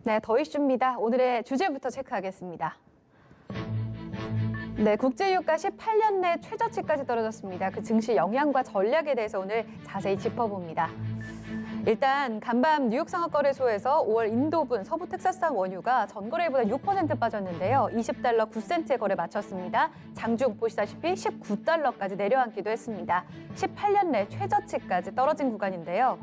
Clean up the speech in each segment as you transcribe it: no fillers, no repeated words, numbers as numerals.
네, 더 이슈입니다. 오늘의 주제부터 체크하겠습니다. 네, 국제유가 18년 내 최저치까지 떨어졌습니다. 그 증시 영향과 전략에 대해서 오늘 자세히 짚어봅니다. 일단 간밤 뉴욕 상하거래소에서 5월 인도분 서부 텍사스산 원유가 전거래일보다 6% 빠졌는데요. 20달러 9센트에 거래 마쳤습니다. 장중 보시다시피 19달러까지 내려앉기도 했습니다. 18년 내 최저치까지 떨어진 구간인데요.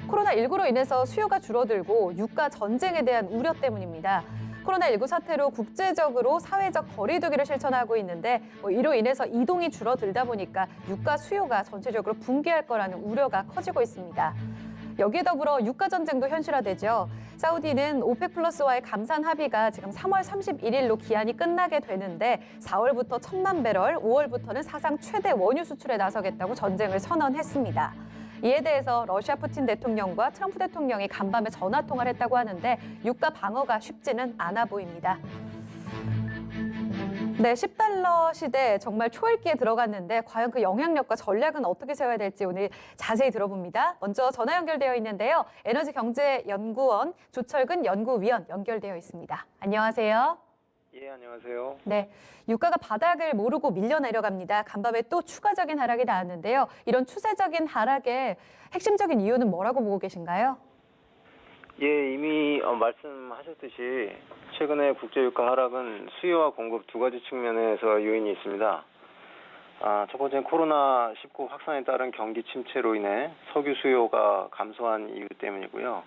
코로나19로 인해서 수요가 줄어들고 유가 전쟁에 대한 우려 때문입니다. 코로나19 사태로 국제적으로 사회적 거리두기를 실천하고 있는데 이로 인해서 이동이 줄어들다 보니까 유가 수요가 전체적으로 붕괴할 거라는 우려가 커지고 있습니다. 여기에 더불어 유가 전쟁도 현실화되죠. 사우디는 오펙 플러스와의 감산 합의가 지금 3월 31일로 기한이 끝나게 되는데 4월부터 1,000만 배럴, 5월부터는 사상 최대 원유 수출에 나서겠다고 전쟁을 선언했습니다. 이에 대해서 러시아 푸틴 대통령과 트럼프 대통령이 간밤에 전화 통화를 했다고 하는데 유가 방어가 쉽지는 않아 보입니다. 네, 10달러 시대 정말 초읽기에 들어갔는데 과연 그 영향력과 전략은 어떻게 세워야 될지 오늘 자세히 들어봅니다. 먼저 전화 연결되어 있는데요. 에너지경제연구원 조철근 연구위원 연결되어 있습니다. 안녕하세요. 예, 안녕하세요. 네, 유가가 바닥을 모르고 밀려 내려갑니다. 간밤에 또 추가적인 하락이 나왔는데요. 이런 추세적인 하락의 핵심적인 이유는 뭐라고 보고 계신가요? 예, 이미 말씀하셨듯이 최근에 국제유가 하락은 수요와 공급 두 가지 측면에서 요인이 있습니다. 첫 번째는 코로나19 확산에 따른 경기 침체로 인해 석유 수요가 감소한 이유 때문이고요.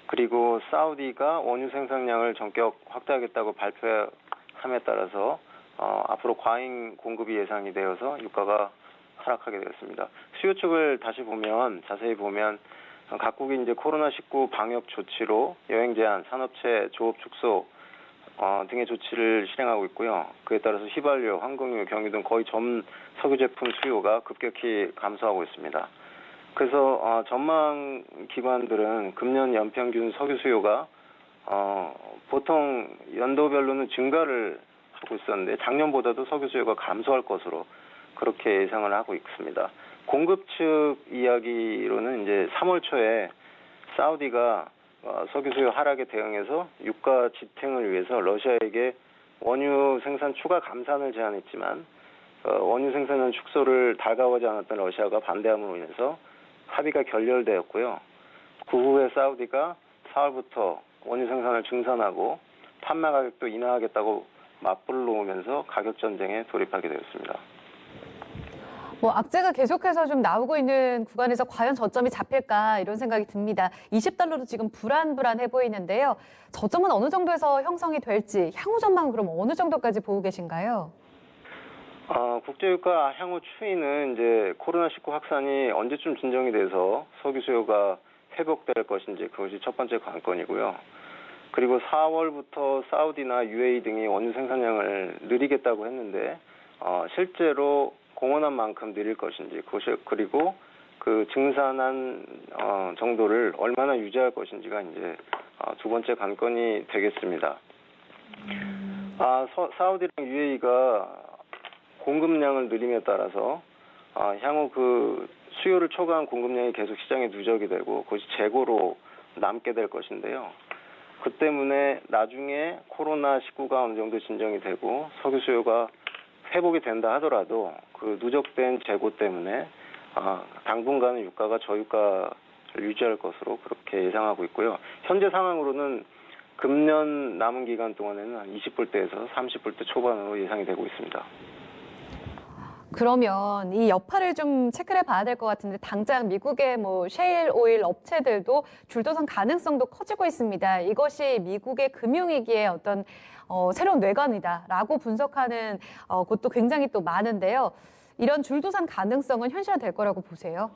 그리고 사우디가 원유 생산량을 전격 확대하겠다고 발표함에 따라서 앞으로 과잉 공급이 예상이 되어서 유가가 하락하게 되었습니다. 수요 측을 다시 보면 자세히 보면 각국이 이제 코로나19 방역 조치로 여행 제한, 산업체 조업 축소 등의 조치를 실행하고 있고요. 그에 따라서 휘발유, 항공유, 경유 등 거의 전 석유 제품 수요가 급격히 감소하고 있습니다. 그래서 전망 기관들은 금년 연평균 석유 수요가 보통 연도별로는 증가를 하고 있었는데 작년보다도 석유 수요가 감소할 것으로 그렇게 예상을 하고 있습니다. 공급 측 이야기로는 이제 3월 초에 사우디가 석유 수요 하락에 대응해서 유가 지탱을 위해서 러시아에게 원유 생산 추가 감산을 제안했지만 원유 생산량 축소를 달가워하지 않았던 러시아가 반대함으로 인해서 합의가 결렬되었고요. 그 후에 사우디가 4월부터 원유 생산을 증산하고 판매 가격도 인하하겠다고 맞불을 놓으면서 가격 전쟁에 돌입하게 되었습니다. 악재가 계속해서 좀 나오고 있는 구간에서 과연 저점이 잡힐까 이런 생각이 듭니다. 20달러도 지금 불안해 보이는데요. 저점은 어느 정도에서 형성이 될지 향후 전망은 그럼 어느 정도까지 보고 계신가요? 국제유가 향후 추이는 이제 코로나19 확산이 언제쯤 진정이 돼서 석유 수요가 회복될 것인지 그것이 첫 번째 관건이고요. 그리고 4월부터 사우디나 UAE 등이 원유 생산량을 늘리겠다고 했는데 실제로 공언한 만큼 늘릴 것인지 그것이 그리고 그 증산한 정도를 얼마나 유지할 것인지가 이제 두 번째 관건이 되겠습니다. 사우디랑 UAE가 공급량을 늘림에 따라서 향후 그 수요를 초과한 공급량이 계속 시장에 누적이 되고 그것이 재고로 남게 될 것인데요. 그 때문에 나중에 코로나19가 어느 정도 진정이 되고 석유 수요가 회복이 된다 하더라도 그 누적된 재고 때문에 당분간은 유가가 저유가를 유지할 것으로 그렇게 예상하고 있고요. 현재 상황으로는 금년 남은 기간 동안에는 한 20불대에서 30불대 초반으로 예상이 되고 있습니다. 그러면 이 여파를 좀 체크를 해봐야 될 것 같은데 당장 미국의 셰일 오일 업체들도 줄도선 가능성도 커지고 있습니다. 이것이 미국의 금융위기의 어떤 새로운 뇌관이다라고 분석하는 곳도 굉장히 또 많은데요. 이런 줄도선 가능성은 현실화될 거라고 보세요?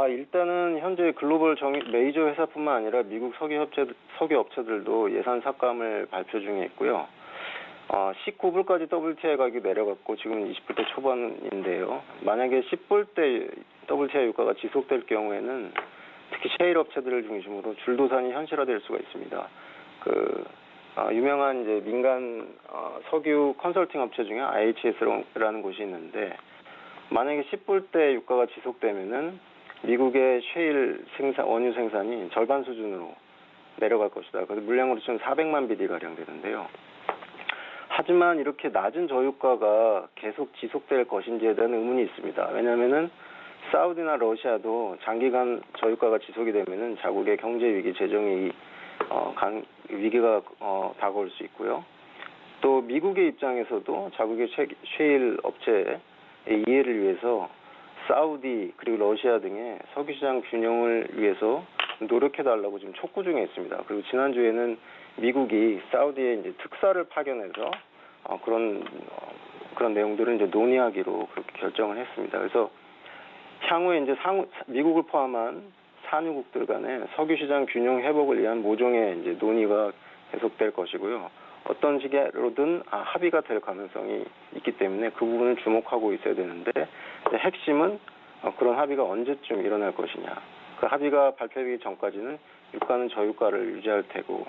일단은 현재 글로벌 메이저 회사뿐만 아니라 미국 석유 업체들도 예산 삭감을 발표 중에 있고요. 19불까지 WTI 가격이 내려갔고 지금 20불대 초반인데요. 만약에 10불대 WTI 유가가 지속될 경우에는 특히 셰일 업체들을 중심으로 줄도산이 현실화될 수가 있습니다. 유명한 이제 민간 석유 컨설팅 업체 중에 IHS라는 곳이 있는데 만약에 10불대 유가가 지속되면은 미국의 셰일 원유 생산이 절반 수준으로 내려갈 것이다. 그래서 물량으로 치면 400만 BD 가량 되는데요. 하지만 이렇게 낮은 저유가가 계속 지속될 것인지에 대한 의문이 있습니다. 왜냐하면은 사우디나 러시아도 장기간 저유가가 지속이 되면은 자국의 경제 위기, 재정이 위기가 다가올 수 있고요. 또 미국의 입장에서도 자국의 셰일 업체의 이해를 위해서 사우디 그리고 러시아 등의 석유 시장 균형을 위해서 노력해달라고 지금 촉구 중에 있습니다. 그리고 지난주에는 미국이 사우디에 이제 특사를 파견해서 그런 내용들을 이제 논의하기로 그렇게 결정을 했습니다. 그래서 향후에 이제 미국을 포함한 산유국들 간의 석유 시장 균형 회복을 위한 모종의 이제 논의가 계속될 것이고요. 어떤 식으로든 합의가 될 가능성이 있기 때문에 그 부분을 주목하고 있어야 되는데 핵심은 그런 합의가 언제쯤 일어날 것이냐. 그 합의가 발표되기 전까지는 유가는 저유가를 유지할 테고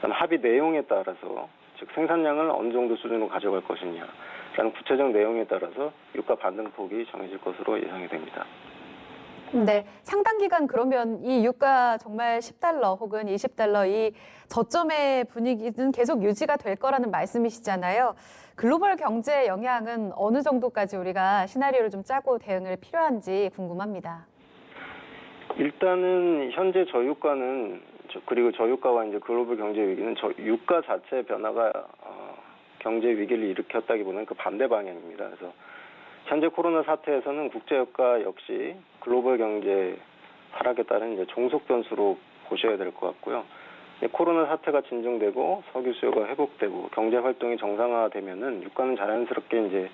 합의 내용에 따라서 즉 생산량을 어느 정도 수준으로 가져갈 것이냐라는 구체적 내용에 따라서 유가 반등폭이 정해질 것으로 예상이 됩니다. 네, 상당 기간 그러면 이 유가 정말 10달러 혹은 20달러 이 저점의 분위기는 계속 유지가 될 거라는 말씀이시잖아요. 글로벌 경제 영향은 어느 정도까지 우리가 시나리오를 좀 짜고 대응을 필요한지 궁금합니다. 일단은 현재 저유가는 그리고 저유가와 이제 글로벌 경제 위기는 유가 자체 변화가 경제 위기를 일으켰다기보다는 그 반대 방향입니다. 그래서 현재 코로나 사태에서는 국제유가 역시 글로벌 경제 하락에 따른 이제 종속 변수로 보셔야 될 것 같고요. 코로나 사태가 진정되고 석유 수요가 회복되고 경제 활동이 정상화되면은 유가는 자연스럽게 이제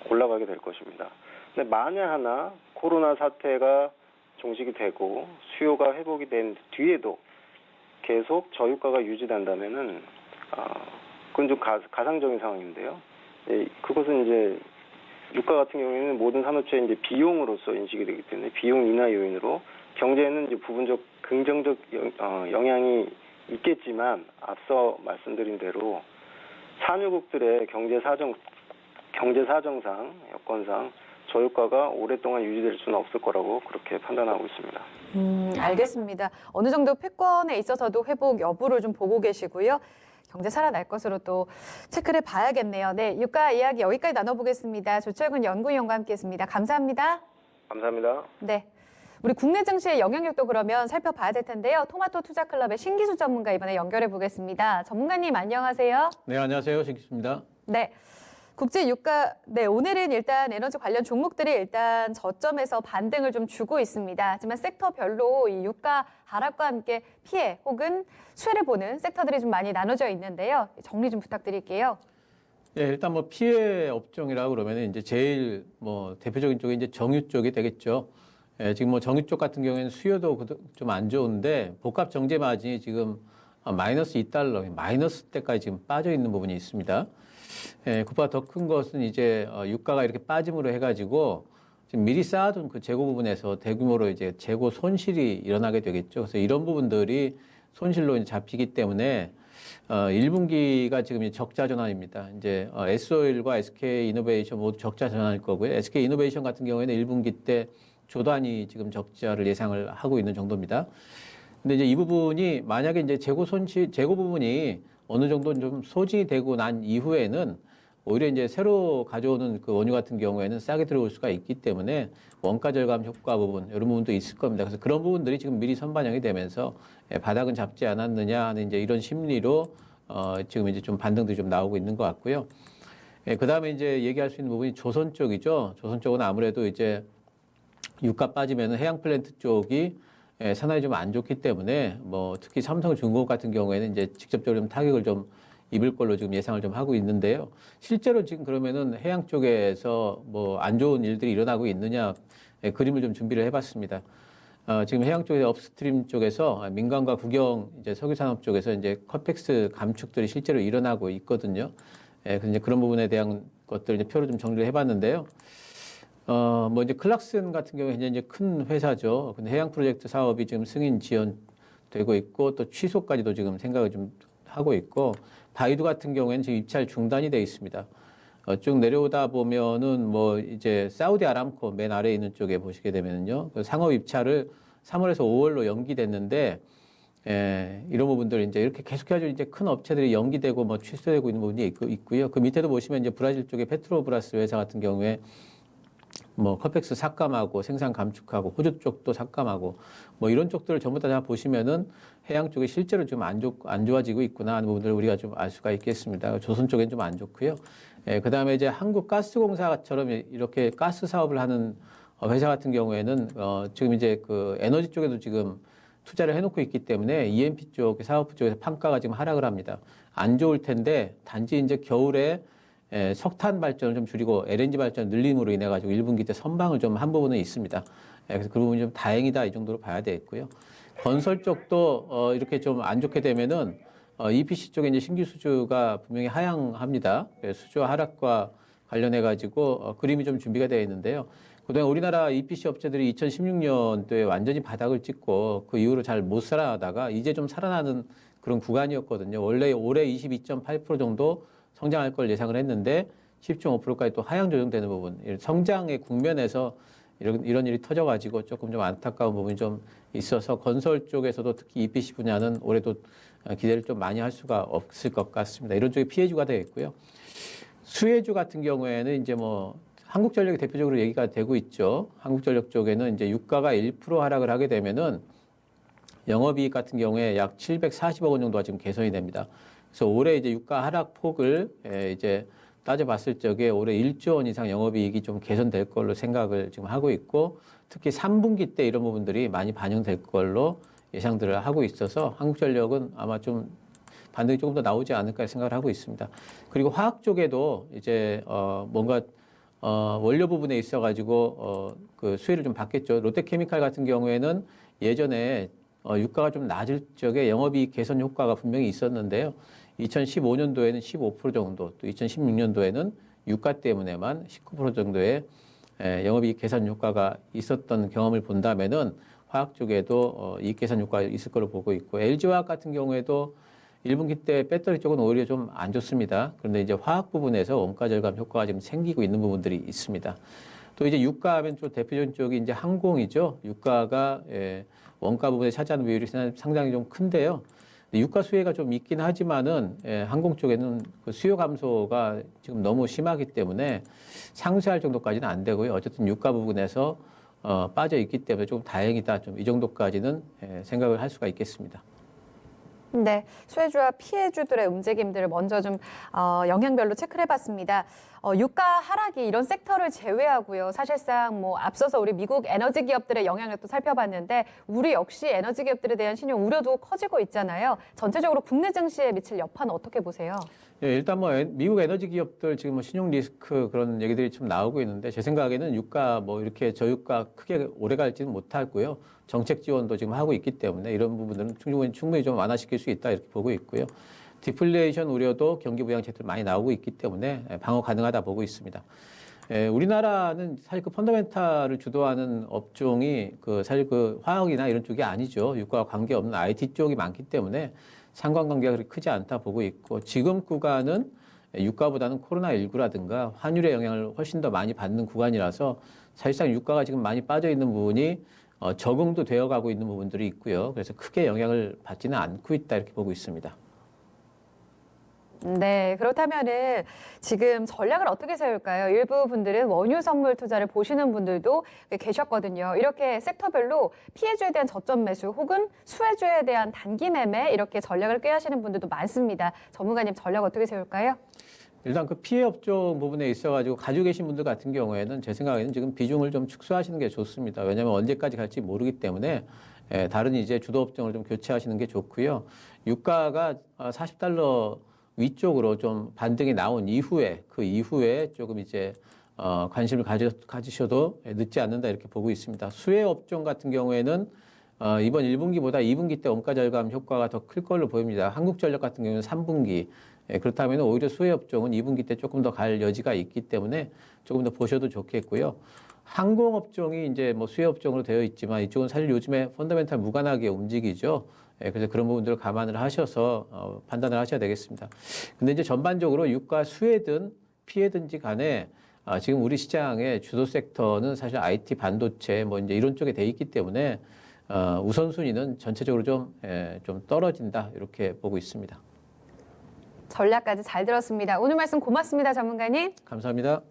올라가게 될 것입니다. 근데 만약 하나 코로나 사태가 종식이 되고 수요가 회복이 된 뒤에도 계속 저유가가 유지된다면은 그건 좀 가상적인 상황인데요. 그것은 이제 유가 같은 경우에는 모든 산업체의 이제 비용으로서 인식이 되기 때문에 비용 인하 요인으로 경제에는 이제 부분적 긍정적 영향이 있겠지만 앞서 말씀드린 대로 산유국들의 경제 사정상 여건상 저유가가 오랫동안 유지될 수는 없을 거라고 그렇게 판단하고 있습니다. 알겠습니다. 어느 정도 패권에 있어서도 회복 여부를 좀 보고 계시고요. 경제 살아날 것으로 또 체크를 봐야겠네요. 네, 유가 이야기 여기까지 나눠보겠습니다. 조철근 연구위원과 함께했습니다. 감사합니다. 감사합니다. 네, 우리 국내 증시의 영향력도 그러면 살펴봐야 될 텐데요. 토마토 투자클럽의 신기수 전문가 이번에 연결해 보겠습니다. 전문가님 안녕하세요. 네, 안녕하세요. 신기수입니다. 네. 국제 유가, 네, 오늘은 일단 에너지 관련 종목들이 일단 저점에서 반등을 좀 주고 있습니다. 하지만 섹터별로 이 유가 하락과 함께 피해 혹은 수혜를 보는 섹터들이 좀 많이 나눠져 있는데요. 정리 좀 부탁드릴게요. 예, 일단 뭐 피해 업종이라 그러면 이제 제일 뭐 대표적인 쪽이 이제 정유 쪽이 되겠죠. 예, 지금 뭐 정유 쪽 같은 경우에는 수요도 좀 안 좋은데 복합 정제 마진이 지금 마이너스 2달러, 마이너스 때까지 지금 빠져 있는 부분이 있습니다. 예, 그보다 더 큰 것은 이제 유가가 이렇게 빠짐으로 해가지고 지금 미리 쌓아둔 그 재고 부분에서 대규모로 이제 재고 손실이 일어나게 되겠죠. 그래서 이런 부분들이 손실로 이제 잡히기 때문에 1분기가 지금 이제 적자 전환입니다. 이제 S-오일과 SK 이노베이션 모두 적자 전환일 거고요. SK 이노베이션 같은 경우에는 1분기 때 조 단위 지금 적자를 예상을 하고 있는 정도입니다. 근데 이제 이 부분이 만약에 이제 재고 부분이 어느 정도 좀 소진이 되고 난 이후에는 오히려 이제 새로 가져오는 그 원유 같은 경우에는 싸게 들어올 수가 있기 때문에 원가 절감 효과 부분 이런 부분도 있을 겁니다. 그래서 그런 부분들이 지금 미리 선반영이 되면서 바닥은 잡지 않았느냐 하는 이제 이런 심리로 지금 이제 좀 반등도 좀 나오고 있는 것 같고요. 그 다음에 이제 얘기할 수 있는 부분이 조선 쪽이죠. 조선 쪽은 아무래도 이제 유가 빠지면은 해양 플랜트 쪽이 산업이 좀 안 좋기 때문에 뭐 특히 삼성중공업 같은 경우에는 이제 직접적으로 좀 타격을 좀 입을 걸로 지금 예상을 좀 하고 있는데요. 실제로 지금 그러면은 해양 쪽에서 뭐 안 좋은 일들이 일어나고 있느냐 그림을 좀 준비를 해봤습니다. 지금 해양 쪽에서 업스트림 쪽에서 민간과 국영 이제 석유산업 쪽에서 이제 컷펙스 감축들이 실제로 일어나고 있거든요. 그래서 이제 그런 부분에 대한 것들 이제 표로 좀 정리를 해봤는데요. 뭐 이제 클락슨 같은 경우에 이제 큰 회사죠. 근데 해양 프로젝트 사업이 지금 승인 지연되고 있고 또 취소까지도 지금 생각을 좀 하고 있고 바이두 같은 경우에는 지금 입찰 중단이 돼 있습니다. 쭉 내려오다 보면은 뭐 이제 사우디 아람코 맨 아래에 있는 쪽에 보시게 되면요. 그 상업 입찰을 3월에서 5월로 연기됐는데 이런 부분들 이제 이렇게 계속해가지고 이제 큰 업체들이 연기되고 뭐 취소되고 있는 부분이 있고요. 그 밑에도 보시면 이제 브라질 쪽에 페트로브라스 회사 같은 경우에 뭐 컵엑스 삭감하고 생산 감축하고 호주 쪽도 삭감하고 뭐 이런 쪽들을 전부 다 보시면은 해양 쪽이 실제로 좀 안 좋아지고 있구나 하는 부분들을 우리가 좀 알 수가 있겠습니다. 조선 쪽엔 좀 안 좋고요. 그다음에 이제 한국가스공사처럼 이렇게 가스 사업을 하는 회사 같은 경우에는 지금 이제 그 에너지 쪽에도 지금 투자를 해놓고 있기 때문에 EMP 쪽 사업 쪽에서 판가가 지금 하락을 합니다. 안 좋을 텐데 단지 이제 겨울에 석탄 발전을 좀 줄이고 LNG 발전 늘림으로 인해 가지고 1분기 때 선방을 좀 한 부분은 있습니다. 그래서 그 부분이 좀 다행이다 이 정도로 봐야 되겠고요. 건설 쪽도 이렇게 좀 안 좋게 되면은 EPC 쪽에 이제 신규 수주가 분명히 하향합니다. 수주 하락과 관련해 가지고 그림이 좀 준비가 되어 있는데요. 그동안 우리나라 EPC 업체들이 2016년도에 완전히 바닥을 찍고 그 이후로 잘 못 살아나다가 이제 좀 살아나는 그런 구간이었거든요. 원래 올해 22.8% 정도 성장할 걸 예상을 했는데 10.5%까지 또 하향 조정되는 부분, 성장의 국면에서 이런 일이 터져가지고 조금 좀 안타까운 부분이 좀 있어서 건설 쪽에서도 특히 EPC 분야는 올해도 기대를 좀 많이 할 수가 없을 것 같습니다. 이런 쪽이 피해주가 되겠고요. 수혜주 같은 경우에는 이제 뭐 한국전력이 대표적으로 얘기가 되고 있죠. 한국전력 쪽에는 이제 유가가 1% 하락을 하게 되면은 영업이익 같은 경우에 약 740억 원 정도가 지금 개선이 됩니다. 그래서 올해 이제 유가 하락 폭을 이제 따져봤을 적에 올해 1조 원 이상 영업이익이 좀 개선될 걸로 생각을 지금 하고 있고 특히 3분기 때 이런 부분들이 많이 반영될 걸로 예상들을 하고 있어서 한국전력은 아마 좀 반등이 조금 더 나오지 않을까 생각을 하고 있습니다. 그리고 화학 쪽에도 이제 뭔가 원료 부분에 있어가지고 그 수혜를 좀 받겠죠. 롯데케미칼 같은 경우에는 예전에 유가가 좀 낮을 적에 영업이익 개선 효과가 분명히 있었는데요. 2015년도에는 15% 정도, 또 2016년도에는 유가 때문에만 19% 정도의 영업이익 개선 효과가 있었던 경험을 본다면은 화학 쪽에도 이익 개선 효과가 있을 걸로 보고 있고 LG화학 같은 경우에도 1분기 때 배터리 쪽은 오히려 좀 안 좋습니다. 그런데 이제 화학 부분에서 원가 절감 효과가 지금 생기고 있는 부분들이 있습니다. 또 이제 유가 하면 좀 대표적인 쪽이 이제 항공이죠. 유가가 원가 부분에 차지하는 비율이 상당히 좀 큰데요. 유가 수혜가 좀 있긴 하지만은 항공 쪽에는 그 수요 감소가 지금 너무 심하기 때문에 상쇄할 정도까지는 안 되고요. 어쨌든 유가 부분에서 빠져 있기 때문에 좀 다행이다. 좀 이 정도까지는 생각을 할 수가 있겠습니다. 네, 수혜주와 피해주들의 움직임들을 먼저 좀 영향별로 체크를 해봤습니다. 유가 하락이 이런 섹터를 제외하고요. 사실상 뭐 앞서서 우리 미국 에너지 기업들의 영향력도 살펴봤는데 우리 역시 에너지 기업들에 대한 신용 우려도 커지고 있잖아요. 전체적으로 국내 증시에 미칠 여파는 어떻게 보세요? 예, 일단 뭐 미국 에너지 기업들 지금 뭐 신용 리스크 그런 얘기들이 좀 나오고 있는데 제 생각에는 유가 뭐 이렇게 저유가 크게 오래 갈지는 못하고요. 정책 지원도 지금 하고 있기 때문에 이런 부분들은 충분히 좀 완화시킬 수 있다 이렇게 보고 있고요. 디플레이션 우려도 경기 부양책들 많이 나오고 있기 때문에 방어 가능하다 보고 있습니다. 우리나라는 사실 그 펀더멘탈을 주도하는 업종이 사실 화학이나 이런 쪽이 아니죠. 유가와 관계없는 IT 쪽이 많기 때문에 상관관계가 그렇게 크지 않다 보고 있고 지금 구간은 유가보다는 코로나19라든가 환율의 영향을 훨씬 더 많이 받는 구간이라서 사실상 유가가 지금 많이 빠져 있는 부분이 적응도 되어가고 있는 부분들이 있고요. 그래서 크게 영향을 받지는 않고 있다 이렇게 보고 있습니다. 네, 그렇다면은 지금 전략을 어떻게 세울까요? 일부 분들은 원유 선물 투자를 보시는 분들도 계셨거든요. 이렇게 섹터별로 피해주에 대한 저점 매수 혹은 수혜주에 대한 단기 매매 이렇게 전략을 꾀하시는 분들도 많습니다. 전문가님 전략 어떻게 세울까요? 일단 그 피해 업종 부분에 있어가지고 가지고 계신 분들 같은 경우에는 제 생각에는 지금 비중을 좀 축소하시는 게 좋습니다. 왜냐하면 언제까지 갈지 모르기 때문에 다른 이제 주도 업종을 좀 교체하시는 게 좋고요. 유가가 $40 위쪽으로 좀 반등이 나온 이후에 그 이후에 조금 이제 관심을 가지셔도 늦지 않는다 이렇게 보고 있습니다. 수혜 업종 같은 경우에는 이번 1분기보다 2분기 때 원가 절감 효과가 더 클 걸로 보입니다. 한국전력 같은 경우는 3분기 그렇다면 오히려 수혜 업종은 2분기 때 조금 더 갈 여지가 있기 때문에 조금 더 보셔도 좋겠고요. 항공 업종이 이제 뭐 수혜 업종으로 되어 있지만 이쪽은 사실 요즘에 펀더멘탈 무관하게 움직이죠. 그래서 그런 부분들을 감안을 하셔서 판단을 하셔야 되겠습니다. 근데 이제 전반적으로 유가 수혜든 피해든지 간에 지금 우리 시장의 주도 섹터는 사실 IT 반도체 뭐 이제 이런 쪽에 돼 있기 때문에 우선순위는 전체적으로 좀 떨어진다 이렇게 보고 있습니다. 전략까지 잘 들었습니다. 오늘 말씀 고맙습니다, 전문가님. 감사합니다.